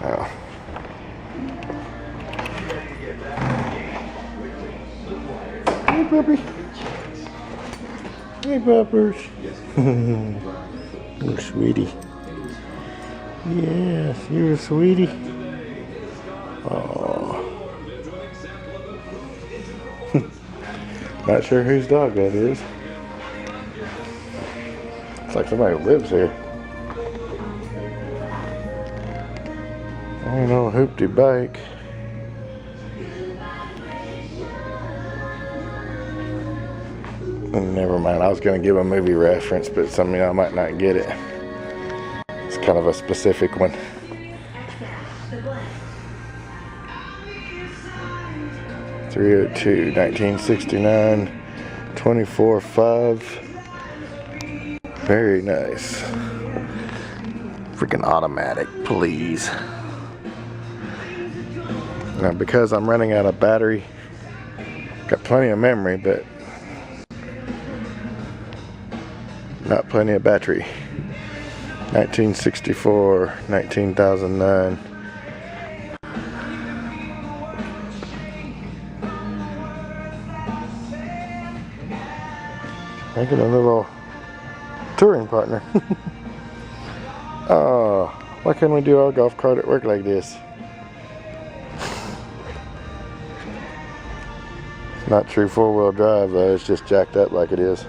Oh. Hey, puppy. Hey, puppers. You're a sweetie. Yes, you're a sweetie. Oh. Not sure whose dog that is. It's like somebody who lives here. Ain't no hoopty bike. Never mind, I was going to give a movie reference, but some of y'all might not get it. It's kind of a specific one. .302, 1969, 24.5. Very nice. Freaking automatic, please. Now, because I'm running out of battery, got plenty of memory, but not plenty of battery. 1964, 19,009. Making a little touring partner. Oh, why can't we do our golf cart at work like this? Not true four-wheel drive though, it's just jacked up like it is.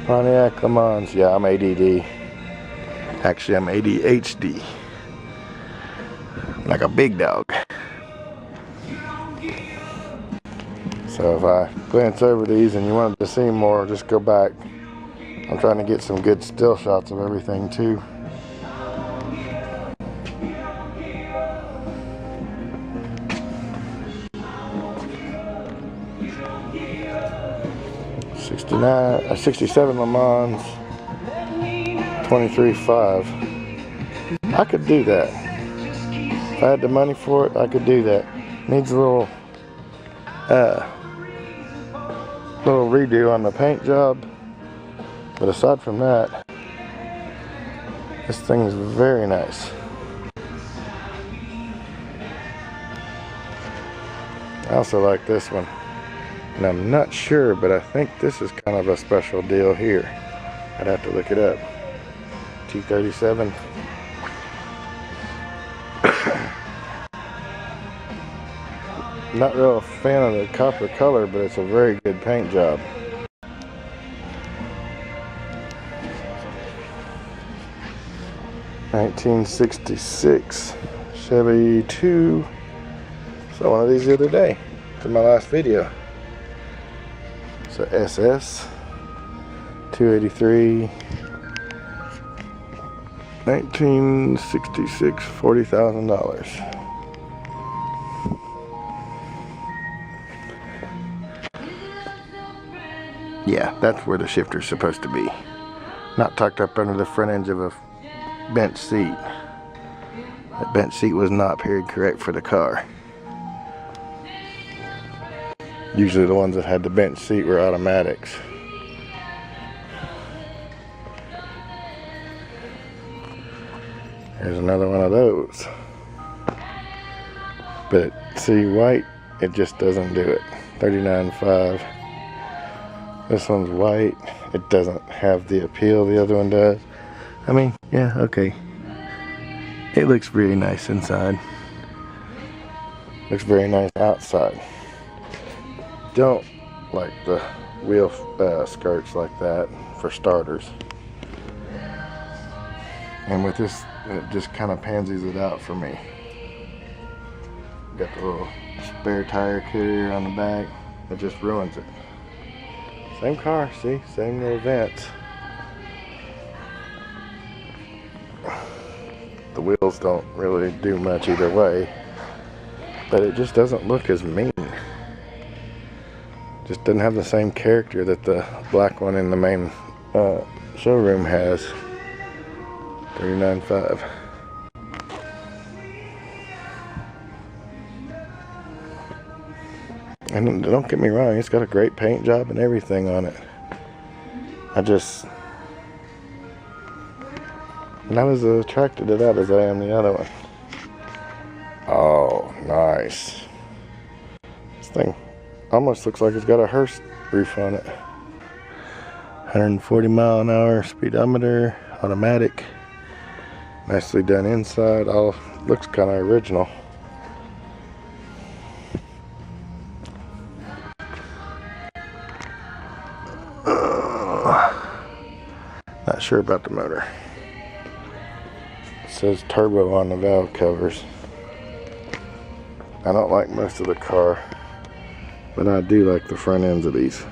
Pontiac Le Mans, yeah, I'm ADD. Actually, I'm ADHD. Like a big dog. So if I glance over these and you wanted to see more, just go back. I'm trying to get some good still shots of everything too. '67 Le Mans, 23.5. I could do that. If I had the money for it, I could do that. Needs a little redo on the paint job, but aside from that, this thing is very nice. I also like this one, and I'm not sure, but I think this is kind of a special deal here. I'd have to look it up. T37. Not real a fan of the copper color, but it's a very good paint job. '66 Chevy 2. Saw one of these the other day for my last video. So SS 283 1966, $40,000. Yeah, that's where the shifter's supposed to be. Not tucked up under the front edge of a bench seat. That bench seat was not period correct for the car. Usually the ones that had the bench seat were automatics. Here's another one of those. But see, white, it just doesn't do it. 39.5. This one's white. It doesn't have the appeal the other one does. I mean, yeah, okay. It looks really nice inside. Looks very nice outside. Don't like the wheel skirts like that for starters. And with this, it just kind of pansies it out for me. Got the little spare tire carrier on the back. It just ruins it. Same car, see? Same little vents. The wheels don't really do much either way. But it just doesn't look as mean. Just doesn't have the same character that the black one in the main showroom has. 39.5. And don't get me wrong, it's got a great paint job and everything on it. Not as attracted to that as I am the other one. Oh, nice. This thing almost looks like it's got a hearse roof on it. 140 mile an hour speedometer, automatic. Nicely done inside. All looks kind of original. Not sure about the motor. It says turbo on the valve covers. I don't like most of the car, but I do like the front ends of these.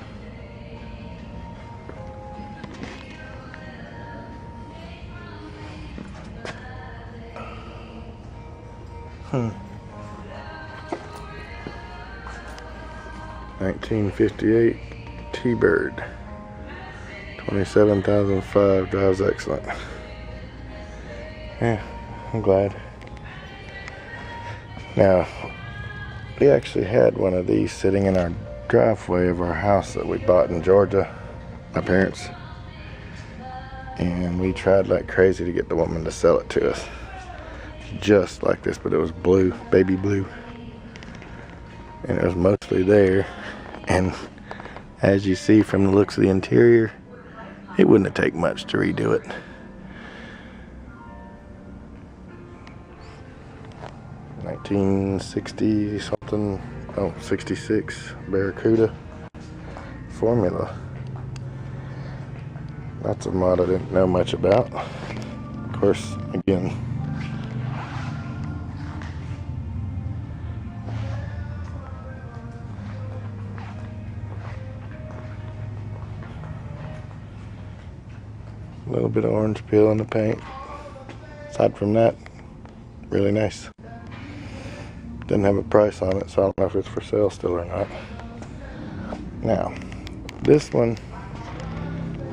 Hmm. 1958 T-Bird. 27,005, drives excellent. Yeah, I'm glad. Now, we actually had one of these sitting in our driveway of our house that we bought in Georgia, my parents. And we tried like crazy to get the woman to sell it to us. Just like this, but it was blue, baby blue. And it was mostly there. And as you see from the looks of the interior, it wouldn't have taken much to redo it. $1960 something, oh, 66 Barracuda Formula. That's a mod I didn't know much about. Of course, again, a little bit of orange peel in the paint. Aside from that, really nice. Didn't have a price on it, so I don't know if it's for sale still or not. Now, this one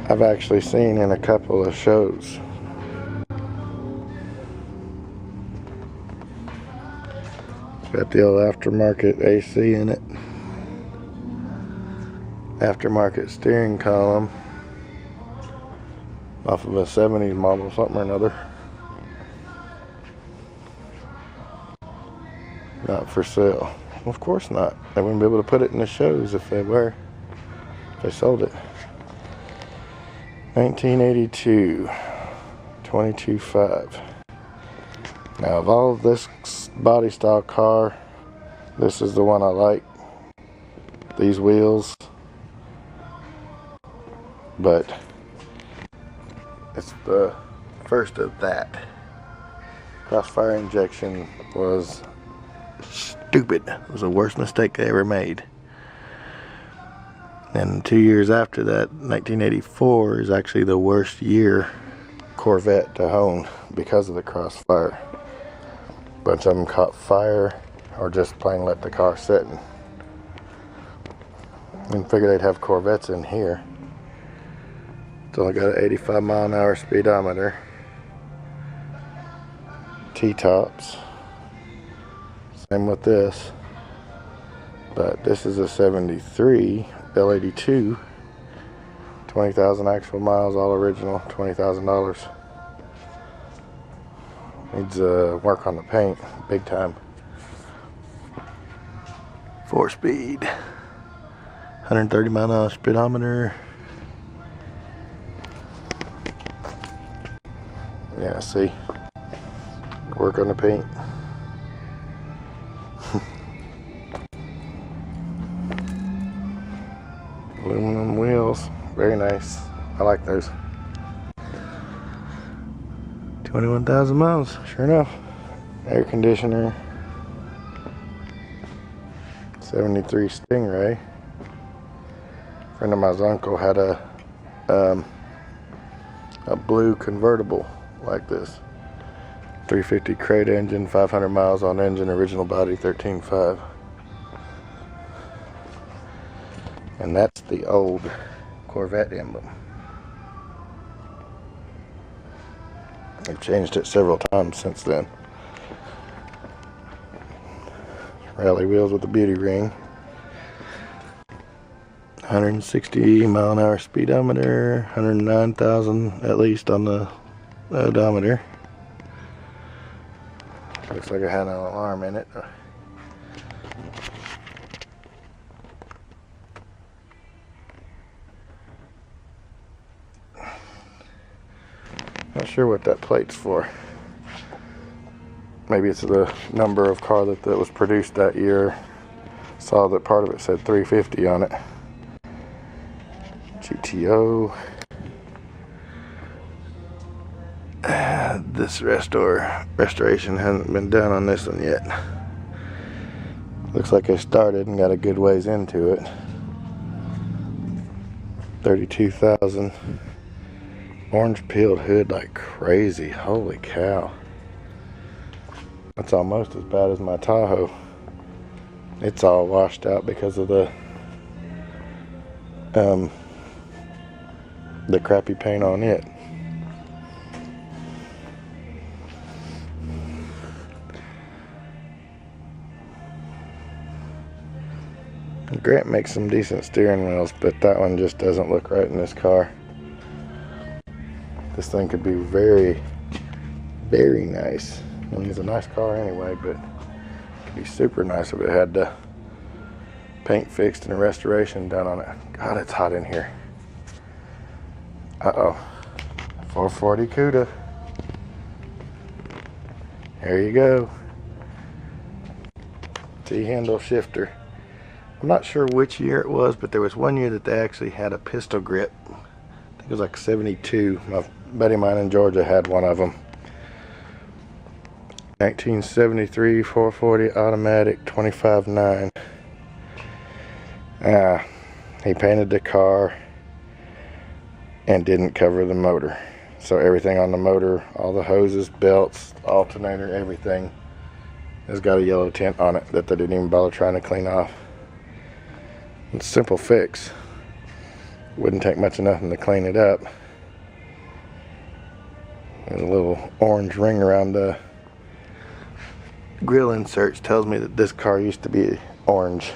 I've actually seen in a couple of shows. Got the old aftermarket AC in it. Aftermarket steering column. Off of a 70s model, something or another. Not for sale. Well, of course not. They wouldn't be able to put it in the shows if they were. If they sold it. 1982. 22.5. Now, of all of this body style car, this is the one I like. These wheels. But it's the first of that. Crossfire injection was stupid. It was the worst mistake they ever made. And 2 years after that, 1984 is actually the worst year Corvette to own because of the crossfire. A bunch of them caught fire or just plain let the car sit. And figured they'd have Corvettes in here. It's only got an 85 mile an hour speedometer. T-tops. Same with this. But this is a 73 L82. 20,000 actual miles, all original, $20,000. Needs work on the paint, big time. 4-speed. 130 mile an hour speedometer. Yeah, see, work on the paint. Aluminum wheels, very nice. I like those. 21,000 miles, sure enough. Air conditioner. 73 Stingray. A friend of mine's uncle had a blue convertible like this. 350 crate engine, 500 miles on engine, original body, 13.5. And that's the old Corvette emblem. They've changed it several times since then. Rally wheels with the beauty ring. 160 mile an hour speedometer, 109,000 at least on the odometer. Looks like it had an alarm in it. Not sure what that plate's for. Maybe it's the number of car that was produced that year. Saw that part of it said 350 on it. GTO. This restoration hasn't been done on this one yet. Looks like I started and got a good ways into it. 32,000. Orange peeled hood like crazy. Holy cow. That's almost as bad as my Tahoe. It's all washed out because of the crappy paint on it. Grant makes some decent steering wheels, but that one just doesn't look right in this car. This thing could be very, very nice. I mean, it's a nice car anyway, but it could be super nice if it had the paint fixed and a restoration done on it. God, it's hot in here. Uh-oh. 440 CUDA. There you go. T-handle shifter. I'm not sure which year it was, but there was one year that they actually had a pistol grip. I think it was like 72. My buddy of mine in Georgia had one of them. 1973 440 automatic 25.9. He painted the car and didn't cover the motor. So everything on the motor, all the hoses, belts, alternator, everything has got a yellow tint on it that they didn't even bother trying to clean off. It's a simple fix. Wouldn't take much of nothing to clean it up. There's a little orange ring around the grill inserts tells me that this car used to be orange.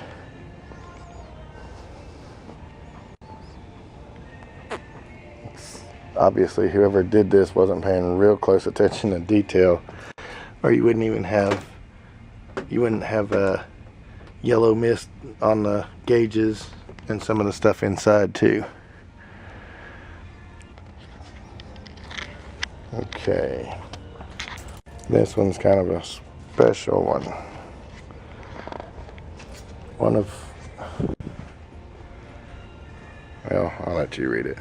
Obviously whoever did this wasn't paying real close attention to detail, or you wouldn't have a yellow mist on the gauges and some of the stuff inside too. Okay, this one's kind of a special one. Well, I'll let you read it.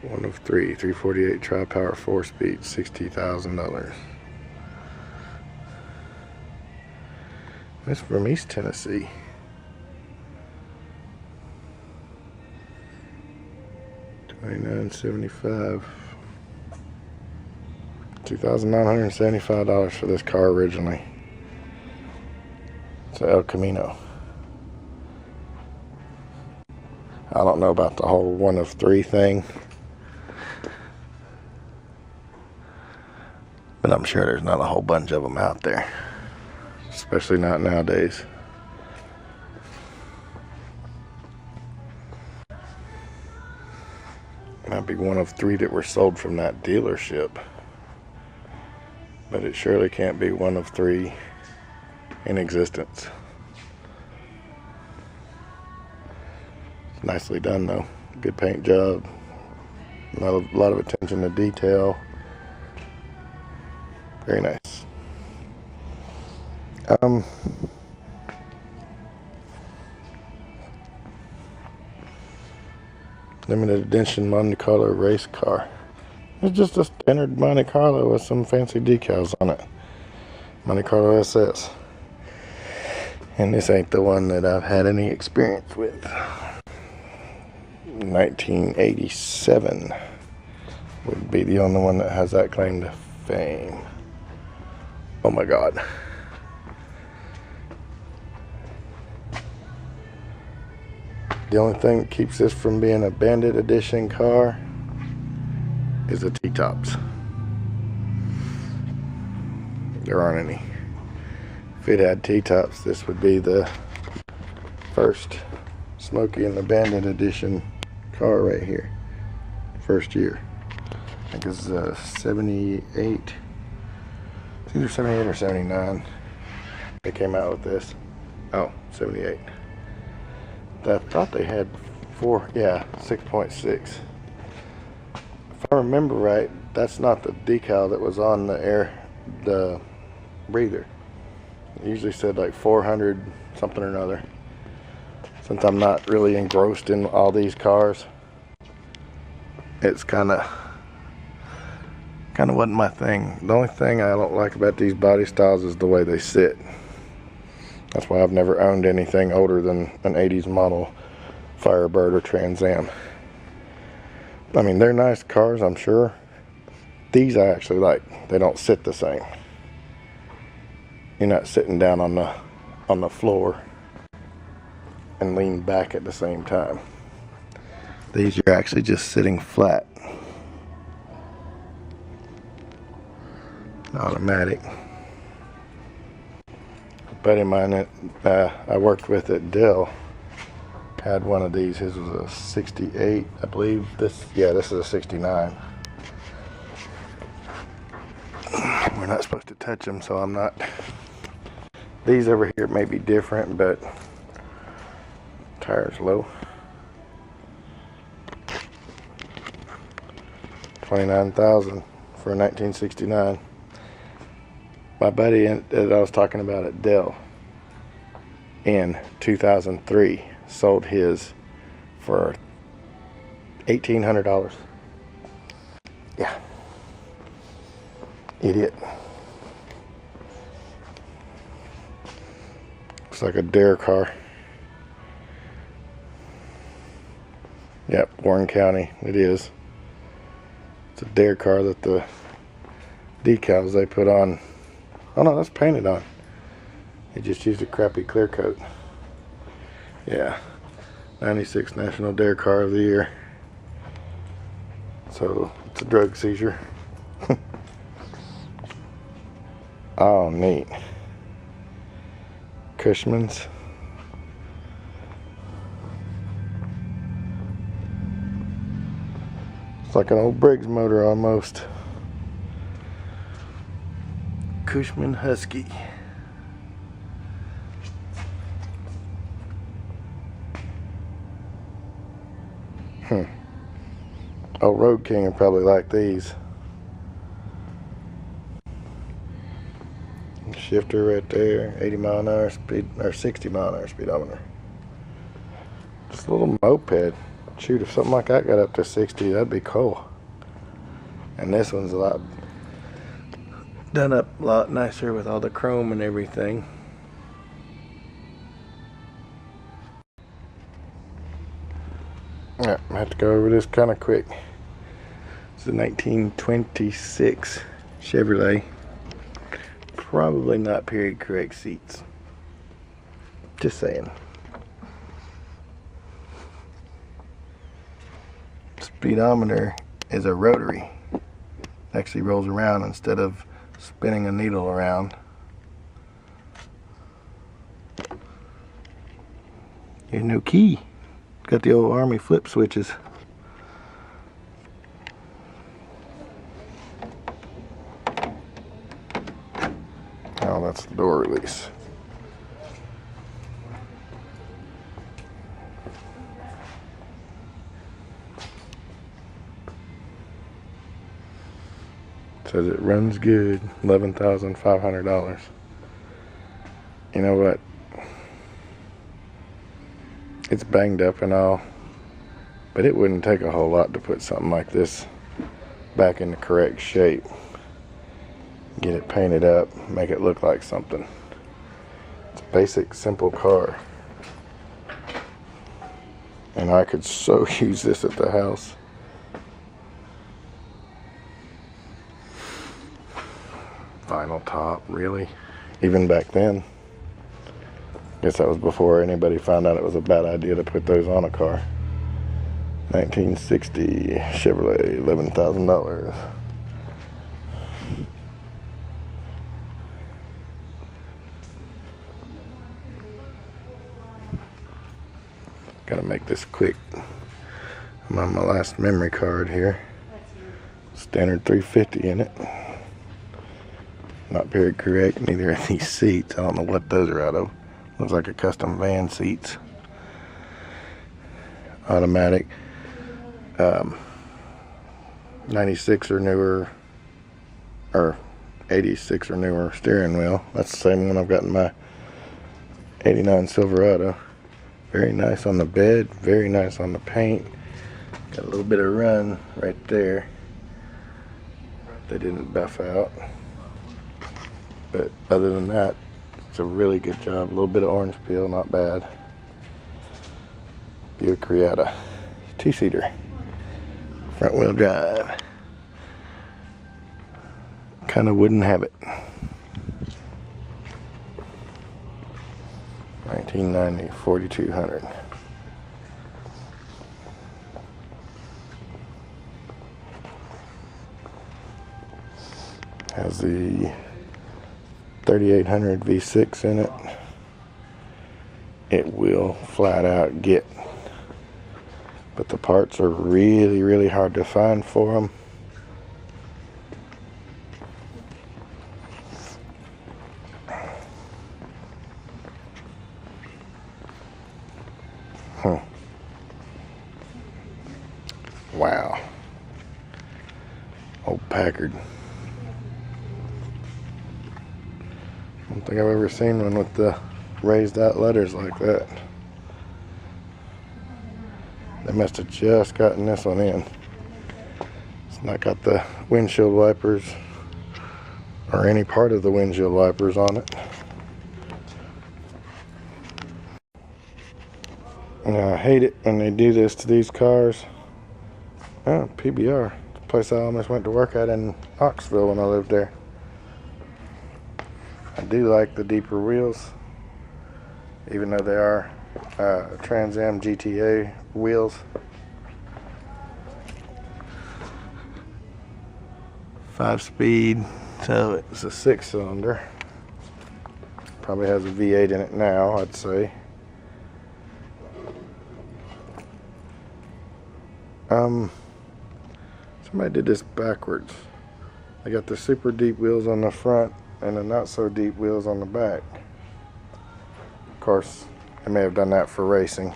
One of three, 348 tri-power 4-speed, $60,000. It's from East Tennessee. $2,975. $2,975 for this car originally. It's an El Camino. I don't know about the whole one of three thing, but I'm sure there's not a whole bunch of them out there. Especially not nowadays. Might be one of three that were sold from that dealership. But it surely can't be one of three in existence. Nicely done though. Good paint job. A lot of attention to detail. Very nice. Limited edition Monte Carlo race car. It's just a standard Monte Carlo with some fancy decals on it. Monte Carlo SS. And this ain't the one that I've had any experience with. 1987 would be the only one that has that claim to fame. Oh my God. The only thing that keeps this from being a Bandit Edition car is the T-tops. There aren't any. If it had T-tops, this would be the first Smokey in the Bandit Edition car right here. First year. I think it's 78. either 78 or 79. They came out with this. Oh, 78. I thought they had 6.6. If I remember right, that's not the decal that was on the breather. It usually said like 400 something or another. Since I'm not really engrossed in all these cars, it's kind of wasn't my thing. The only thing I don't like about these body styles is the way they sit. That's why I've never owned anything older than an 80s model Firebird or Trans Am. I mean, they're nice cars, I'm sure. These I actually like. They don't sit the same. You're not sitting down on the floor and lean back at the same time. These are actually just sitting flat. Automatic. A buddy of mine that I worked with at Dell had one of these. His was a 68, I believe. This is a 69. We're not supposed to touch them, so I'm not. These over here may be different, but tires low. 29,000 for a 1969. My buddy that I was talking about at Dell in 2003 sold his for $1,800. Yeah. Idiot. Looks like a dare car. Yep, Warren County, it is. It's a dare car that the decals they put on. Oh no, that's painted on. They just used a crappy clear coat. Yeah, 96 National Dare Car of the Year. So it's a drug seizure. Oh, neat. Cushman's. It's like an old Briggs motor almost. Cushman Husky. Oh, Road King would probably like these. Shifter right there, 80 mile an hour speed, or 60 mile an hour speedometer. Just a little moped. Shoot, if something like that got up to 60, that'd be cool. And this one's a lot done up a lot nicer with all the chrome and everything. Yeah, I have to go over this kind of quick. It's a 1926 Chevrolet. Probably not period correct seats. Just saying. Speedometer is a rotary. It actually rolls around instead of spinning a needle around. Here's no key. Got the old Army flip switches. Oh, that's the door release. Says it runs good, $11,500. You know what? It's banged up and all, but it wouldn't take a whole lot to put something like this back in the correct shape. Get it painted up, make it look like something. It's a basic, simple car. And I could so use this at the house. Vinyl top, really? Even back then. Guess that was before anybody found out it was a bad idea to put those on a car. 1960 Chevrolet, $11,000. Gotta make this quick. I'm on my last memory card here. Standard 350 in it. not very correct. Neither are these seats. I don't know what those are out of. Looks like a custom van seats. Automatic. 96 or newer, or 86 or newer steering wheel. That's the same one I've got in my 89 Silverado. Very nice on the bed, very nice on the paint. Got a little bit of run right there. They didn't buff out. But other than that, it's a really good job. A little bit of orange peel, not bad. Buick Reatta, 2-seater, front wheel drive. Kind of wouldn't have it. 1990 4200. Has the 3800 V6 in it. It will flat out get, but the parts are really, really hard to find for them. Wow. Old Packard. I don't think I've ever seen one with the raised out letters like that. They must have just gotten this one in. It's not got the windshield wipers or any part of the windshield wipers on it. Now, I hate it when they do this to these cars. Oh, PBR, the place I almost went to work at in Knoxville when I lived there. I do like the deeper wheels, even though they are Trans Am GTA wheels. Five-speed, so it's a 6-cylinder. Probably has a V8 in it now, I'd say. Somebody did this backwards. They got the super deep wheels on the front and the not so deep wheels on the back. Of course, they may have done that for racing.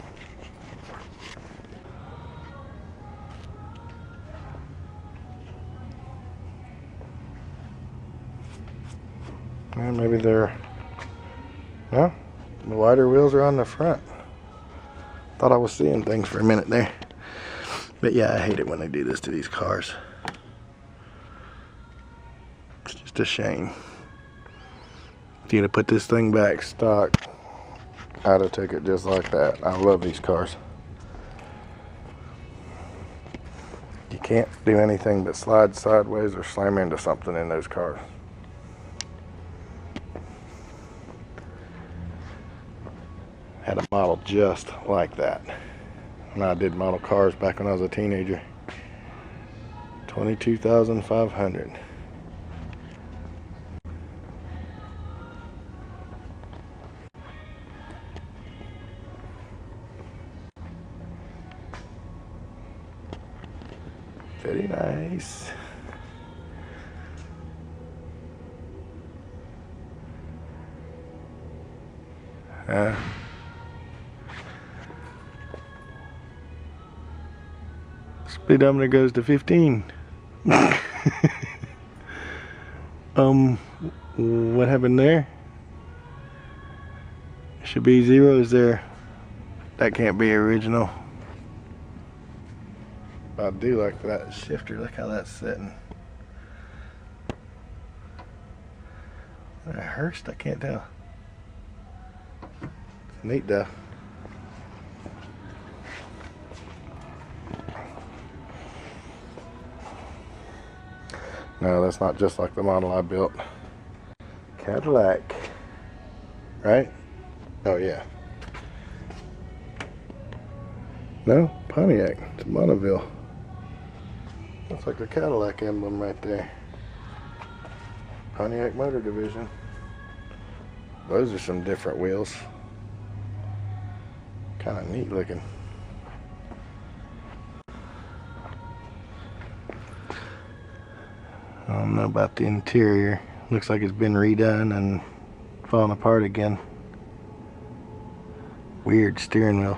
And maybe they're, no, the wider wheels are on the front. Thought I was seeing things for a minute there. But yeah, I hate it when they do this to these cars. It's just a shame. If you'd have put this thing back stock, I'd have took it just like that. I love these cars. You can't do anything but slide sideways or slam into something in those cars. Had a model just like that. And I did model cars back when I was a teenager. 22,500. Very nice. Speedometer goes to 15. What happened there? Should be zeros there. That can't be original. I do like that shifter. Look how that's sitting. Is that a Hurst? I can't tell. It's neat though. No, that's not just like the model I built. Cadillac. Right? Oh yeah. No, Pontiac. It's Bonneville. Looks like the Cadillac emblem right there. Pontiac Motor Division. Those are some different wheels. Kind of neat looking. I don't know about the interior. Looks like it's been redone and falling apart again. Weird steering wheel.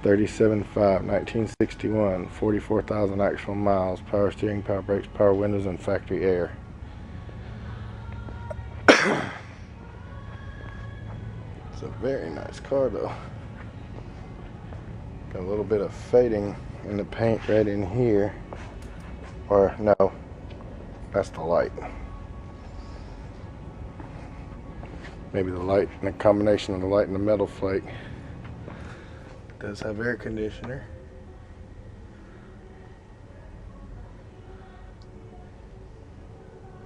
37.5, 1961, 44,000 actual miles, power steering, power brakes, power windows, and factory air. It's a very nice car though. Got a little bit of fading in the paint right in here. Or no, that's the light. Maybe the light and a combination of the light and the metal flake. It does have air conditioner.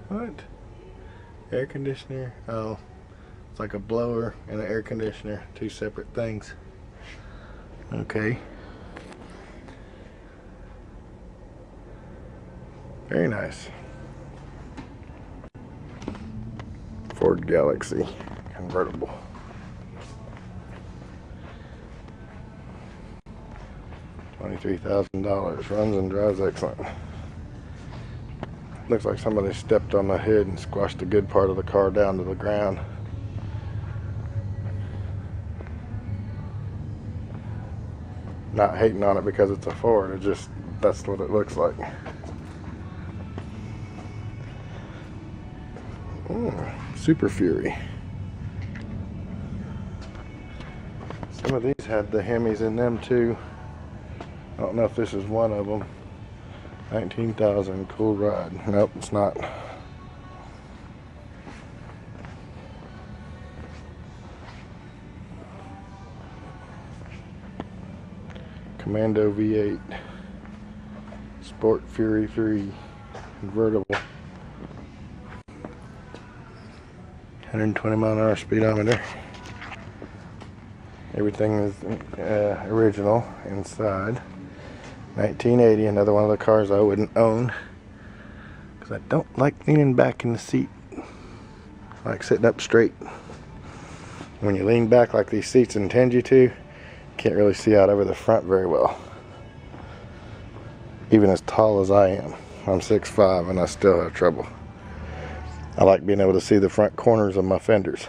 What? Air conditioner? Oh, it's like a blower and an air conditioner. Two separate things. Okay. Very nice. Ford Galaxy convertible. $23,000. Runs and drives excellent. Looks like somebody stepped on the hood and squashed a good part of the car down to the ground. Not hating on it because it's a Ford, it just, that's what it looks like. Super Fury. Some of these had the Hemis in them too. I don't know if this is one of them. 19,000, cool ride. Nope, it's not. Commando V8. Sport Fury 3 convertible. 120 mile an hour speedometer. Everything is original inside. 1980, another one of the cars I wouldn't own because I don't like leaning back in the seat. I like sitting up straight. When you lean back like these seats intend you to, you can't really see out over the front very well. Even as tall as I am. I'm 6'5" and I still have trouble. I like being able to see the front corners of my fenders.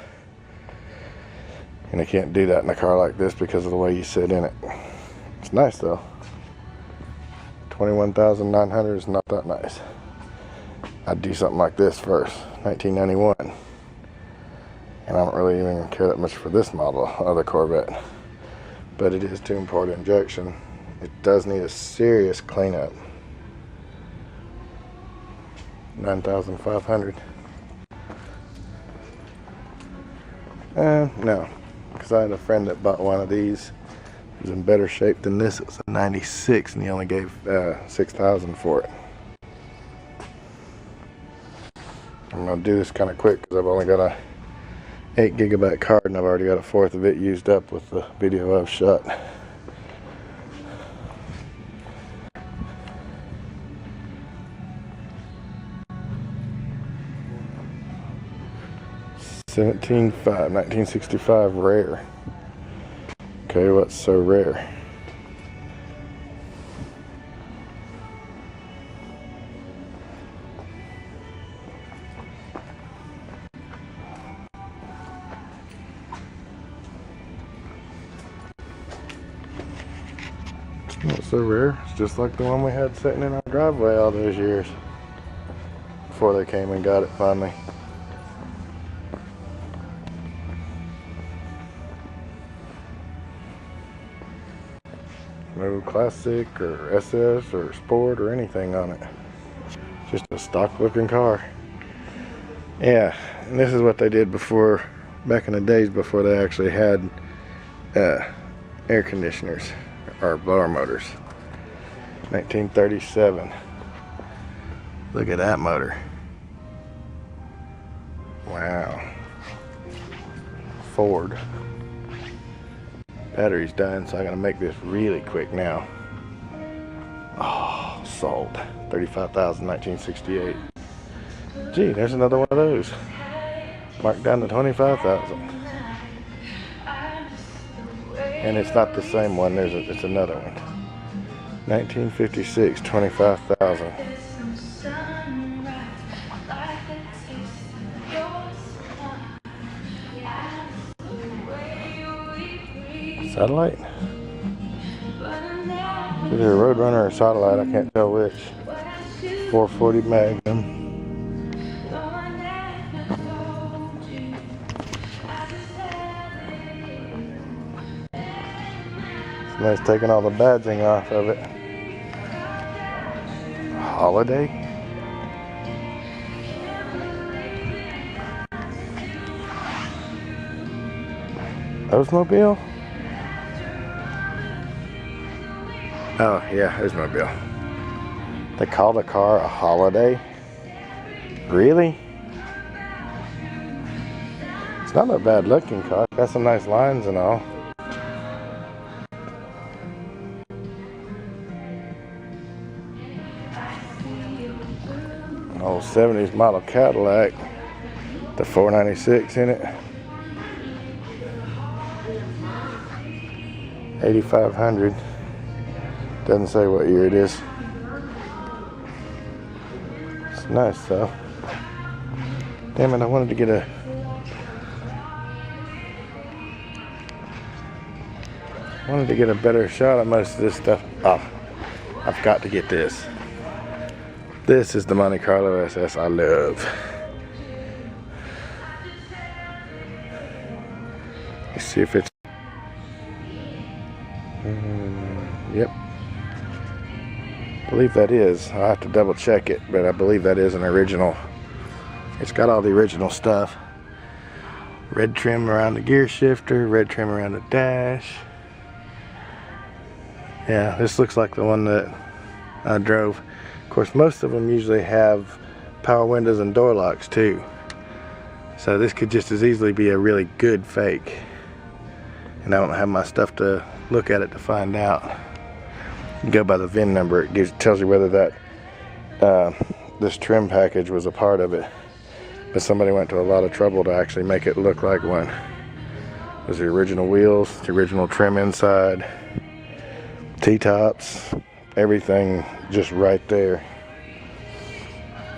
And I can't do that in a car like this because of the way you sit in it. It's nice though. 21,900 is not that nice. I'd do something like this first. 1991. And I don't really even care that much for this model of the Corvette. But it is tune port injection. It does need a serious cleanup. 9,500. No, because I had a friend that bought one of these. It was in better shape than this. It was a 96 and he only gave 6,000 for it. I'm going to do this kind of quick because I've only got a 8 gigabyte card and I've already got a fourth of it used up with the video I've shot. $17,500, 1965 rare. Okay, what's so rare? Not so rare. It's just like the one we had sitting in our driveway all those years before they came and got it finally. No classic or SS or sport or anything on it. Just a stock looking car. Yeah, and this is what they did before, back in the days before they actually had air conditioners or blower motors. 1937. Look at that motor. Wow. Ford. Battery's done, so I gotta make this really quick now. Oh, sold. 35,000, 1968. Gee, there's another one of those. Marked down to 25,000. And it's not the same one. It's another one. 1956, 25,000. Satellite? Either a Roadrunner or Satellite, I can't tell which. 440 Magnum. It's nice taking all the badging off of it. Holiday? Oldsmobile? Oh yeah, Oldsmobile. They called a car a Holiday? Really? It's not a bad looking car. Got some nice lines and all. An old 70s model Cadillac. The 496 in it. 8500. Doesn't say what year it is. It's nice though. Damn it, I wanted to get a better shot at most of this stuff. Oh, I've got to get this. This is the Monte Carlo SS I love. Let's see if it's yep. I believe that is. I'll have to double check it, but I believe that is an original. It's got all the original stuff. Red trim around the gear shifter, red trim around the dash. Yeah, this looks like the one that I drove. Of course, most of them usually have power windows and door locks too. So this could just as easily be a really good fake. And I don't have my stuff to look at it to find out. You go by the VIN number, it tells you whether that this trim package was a part of it. But somebody went to a lot of trouble to actually make it look like one. It was the original wheels, the original trim inside, T-tops, everything just right there.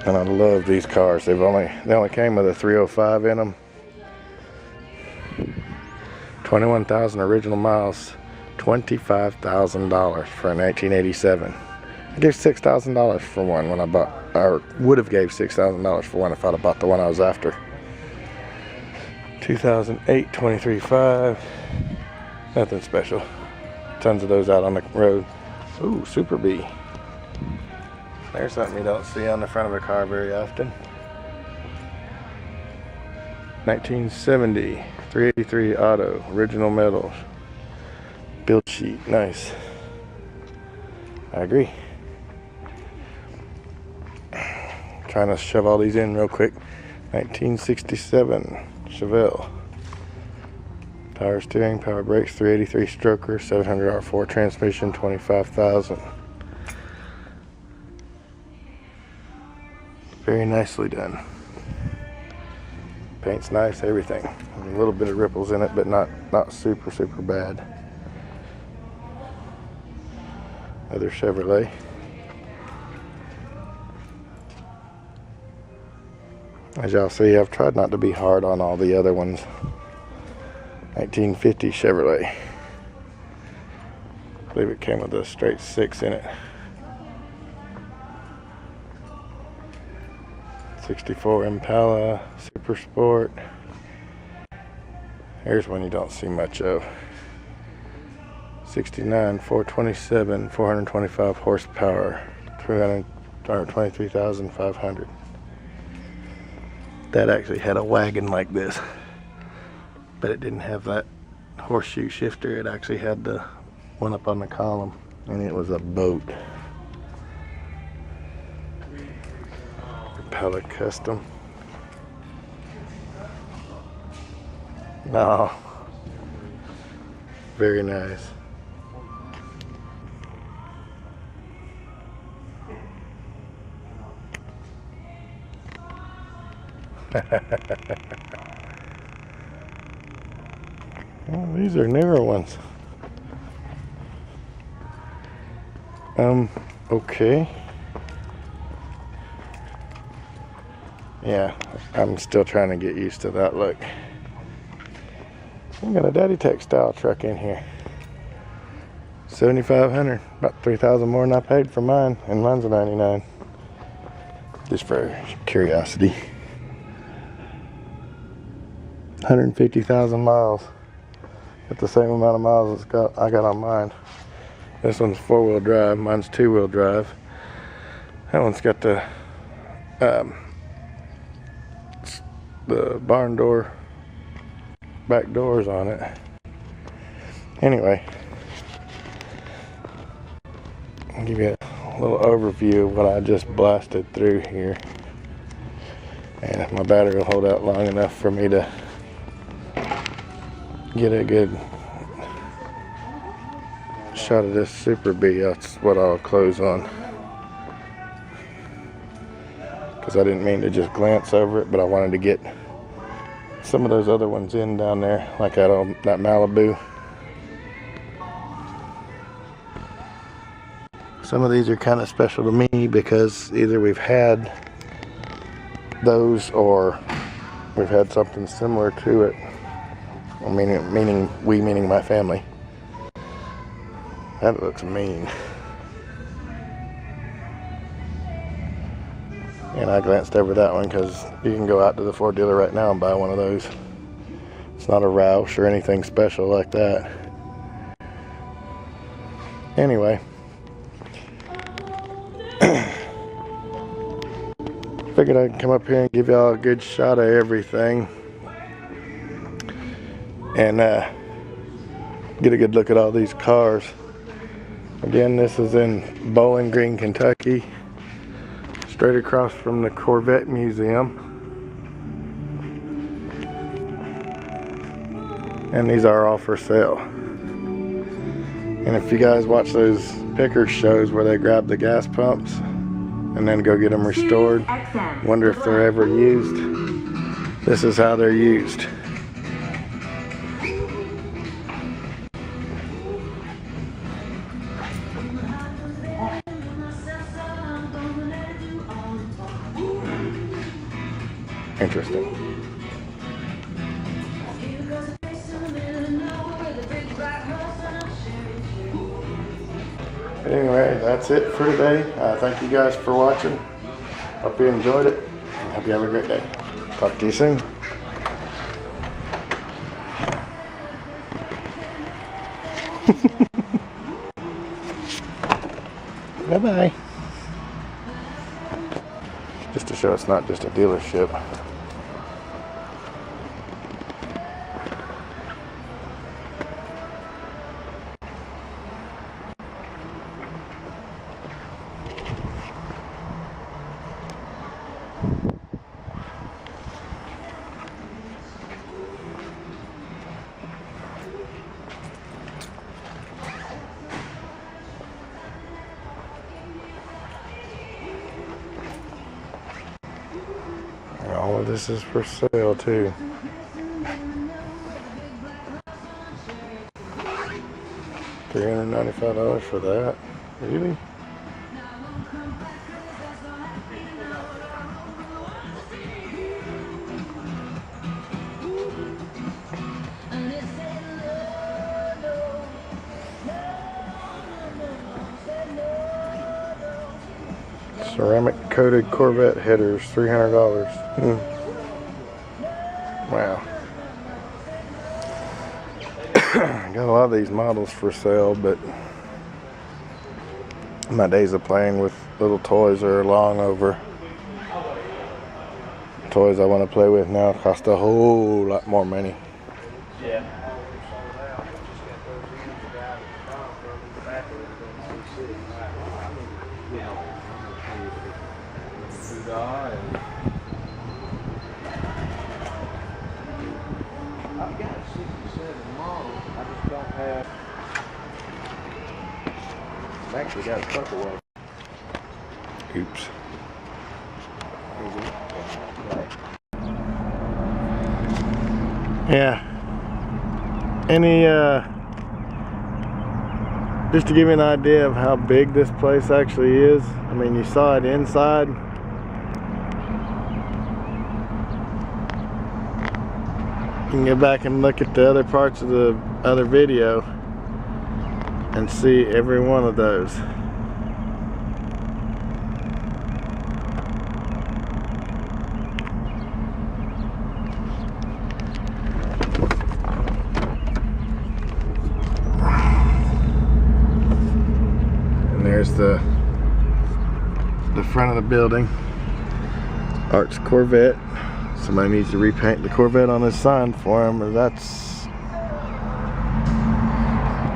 And I love these cars. They only came with a 305 in them. 21,000 original miles, $25,000 for a 1987. I gave $6,000 for one when I bought, or would have gave $6,000 for one if I'd have bought the one I was after. 2008 23.5, nothing special. Tons of those out on the road. Ooh, Super B. There's something you don't see on the front of a car very often. 1970 383 Auto, original metals. Build sheet, nice. I agree. Trying to shove all these in real quick. 1967 Chevelle. Power steering, power brakes, 383 stroker, 700 R4 transmission, 25,000. Very nicely done. Paint's nice, everything. A little bit of ripples in it, but not super bad. Another Chevrolet. As y'all see, I've tried not to be hard on all the other ones. 1950 Chevrolet. I believe it came with a straight 6 in it. 64 Impala, Super Sport. Here's one you don't see much of. 69 427, 425 horsepower, 23,500. That actually had a wagon like this, but it didn't have that horseshoe shifter. It actually had the one up on the column, and it was a boat. Impala Custom. Oh, very nice. Oh, these are newer ones. Okay. Yeah, I'm still trying to get used to that look. We got a Daddy Tech style truck in here. $7,500, about $3,000 more than I paid for mine, and mine's a 99. Just for curiosity. 150,000 miles. At the same amount of miles I got on mine. This one's 4-wheel drive, mine's 2-wheel drive. That one's got the barn door, back doors on it. Anyway, I'll give you a little overview of what I just blasted through here. And if my battery will hold out long enough for me to get a good shot of this Super B, that's what I'll close on. Because I didn't mean to just glance over it, but I wanted to get some of those other ones in down there, like that Malibu. Some of these are kind of special to me because either we've had those or we've had something similar to it. Meaning my family. That looks mean. And I glanced over that one because you can go out to the Ford dealer right now and buy one of those. It's not a Roush or anything special like that. Anyway. Figured I'd come up here and give y'all a good shot of everything. And get a good look at all these cars. Again, this is in Bowling Green, Kentucky. Straight across from the Corvette Museum. And these are all for sale. And if you guys watch those picker shows where they grab the gas pumps and then go get them restored, wonder if they're ever used, this is how they're used. Interesting. But anyway, that's it for today. Thank you guys for watching. Hope you enjoyed it. Hope you have a great day. Talk to you soon. Bye-bye. Just to show it's not just a dealership. All of this is for sale too. $395 for that? Really? Ceramic coated Corvette headers, $300. Wow. Got a lot of these models for sale, but my days of playing with little toys are long over. Toys I want to play with now cost a whole lot more money. Yeah. I've got 67 models. I just don't have. I've actually got a couple of. Oops. Yeah. Any just to give you an idea of how big this place actually is. I mean, you saw it inside. You can go back and look at the other parts of the other video. and see every one of those. And there's the front of the building. Art's Corvette. Somebody needs to repaint the Corvette on his sign for him, or that's,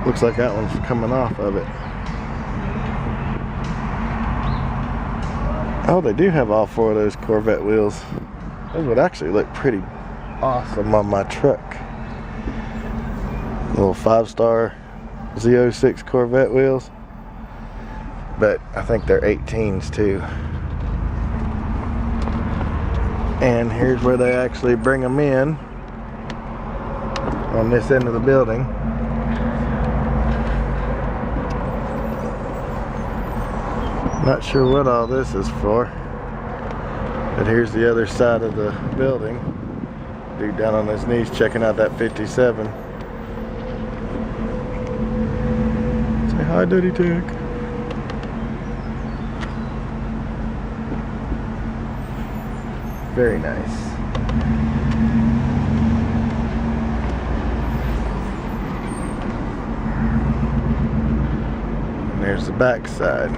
looks like that one's coming off of it. Oh, they do have all 4 of those Corvette wheels. Those would actually look pretty awesome on my truck. Little 5-star Z06 Corvette wheels. But I think they're 18s too. And here's where they actually bring them in, on this end of the building. Not sure what all this is for, but here's the other side of the building. Dude down on his knees checking out that 57. Say hi, Dirty Tech. Very nice. And there's the back side.